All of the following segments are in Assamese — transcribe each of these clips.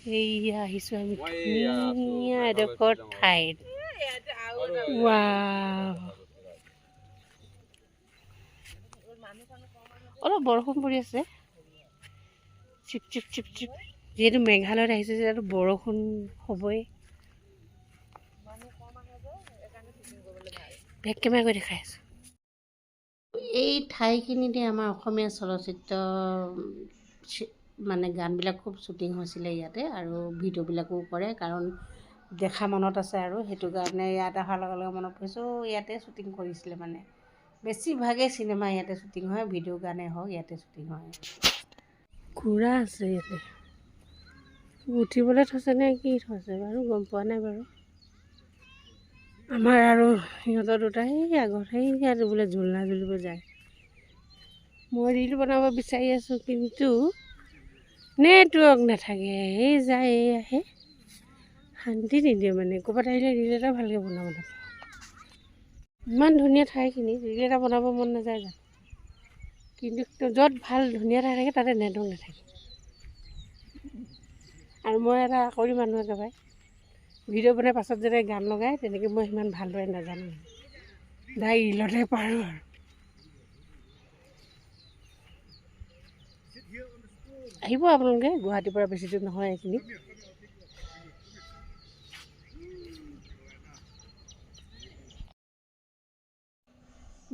এইয়া আহিছোঁ আমি ধুনীয়া এডোখৰ ঠাইত। ৱাও, অলপ বৰষুণ পৰি আছে, চিপ চিপ চিপ চিপ। যিহেতু মেঘালয়ত আহিছোঁ যিহেতু বৰষুণ হ'বই। বেক কেমেৰা কৰি দেখাই আছোঁ। এই ঠাইখিনিতে আমাৰ অসমীয়া চলচ্চিত্ৰ মানে গানবিলাক খুব শ্বুটিং হৈছিলে ইয়াতে, আৰু ভিডিঅ'বিলাকো কৰে, কাৰণ দেখা মনত আছে আৰু সেইটো কাৰণে ইয়াত অহাৰ লগে লগে মনত পৰিছোঁ ইয়াতে শ্বুটিং কৰিছিলে। মানে বেছিভাগেই চিনেমা ইয়াতে শ্বুটিং হয়, ভিডিঅ' গানেই হওক ইয়াতে শ্বুটিং হয়। ঘোঁৰা আছে ইয়াতে, উঠিবলৈ থৈছে নে কি থৈছে বাৰু গম পোৱা নাই বাৰু। আমাৰ আৰু সিহঁতৰ দুটা সেই আগত সেই ইয়াত বোলে ঝুলনা ঝুলিব যায়। মই ৰীল বনাব বিচাৰি আছোঁ কিন্তু নেটৱৰ্ক নাথাকে, এই যায় এই আহে, শান্তি নিদিয়ে। মানে ক'ৰবাত আহিলে ৰীল এটা ভালকৈ বনাব নাপাওঁ। ইমান ধুনীয়া ঠাইখিনি ৰীল এটা বনাব মন নাযায় জানো, কিন্তু য'ত ভাল ধুনীয়া ঠাই থাকে তাতে নেটৱৰ্ক নাথাকে। আৰু মই এটা আকৰি মানুহ একেবাৰে, ভিডিঅ' বনাই পাছত যেনে গান লগাই তেনেকৈ মই সিমান ভালদৰে নাজানো, ডাইৰেক্ট ৰীলতে পাৰোঁ আৰু। আহিব আপোনালোকে, গুৱাহাটীৰ পৰা বেছি দূৰ নহয় এইখিনি।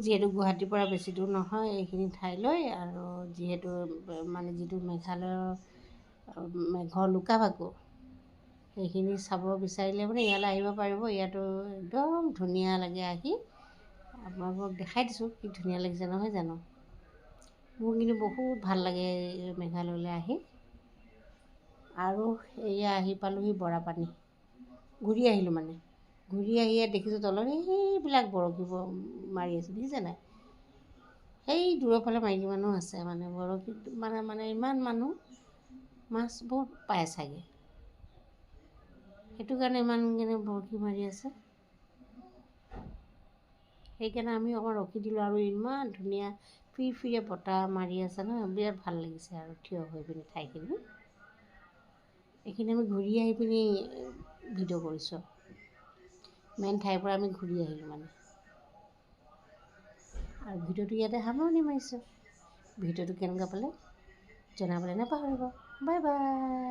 যিহেতু গুৱাহাটীৰ পৰা বেছি দূৰ নহয় এইখিনি ঠাইলৈ, আৰু যিহেতু মানে যিটো মেঘালয়ৰ মেঘৰ লুকা-ভাকু সেইখিনি চাব বিচাৰিলে মানে ইয়ালৈ আহিব পাৰিব। ইয়াতো একদম ধুনীয়া লাগে আহি। আপোনালোকক দেখাই দিছোঁ কি ধুনীয়া লাগিছে নহয় জানো। মোৰ কিন্তু বহুত ভাল লাগে মেঘালয়লৈ আহি। আৰু এয়া আহি পালোঁহি বৰাপানী, ঘূৰি আহিলোঁ মানে। ঘূৰি আহিয়ে দেখিছোঁ তলত সেইবিলাক বৰশী মাৰি আছে, দেখিছে নাই? সেই দূৰৰ ফালে মাইকী মানুহ আছে, মানে বৰশীত মানে ইমান মানুহ মাছ বহুত পায় চাগে, সেইটো কাৰণে ইমানখিনি বৰশী মাৰি আছে। সেইকাৰণে আমি অকণ ৰখি দিলোঁ, আৰু ইমান ধুনীয়া ফিৰফিৰীয়া বতাহ মাৰি আছে ন, বিৰাট ভাল লাগিছে আৰু থিয় হৈ পিনি ঠাইখিনি। এইখিনি আমি ঘূৰি আহি পিনি ভিডিঅ' কৰিছোঁ, মেইন ঠাইৰ পৰা আমি ঘূৰি আহিলোঁ মানে। আৰু ভিডিঅ'টো ইয়াতে সামৰণি মাৰিছোঁ। ভিডিঅ'টো কেনেকুৱা পালে জনাবলৈ নাপাহৰিব। Bye bye.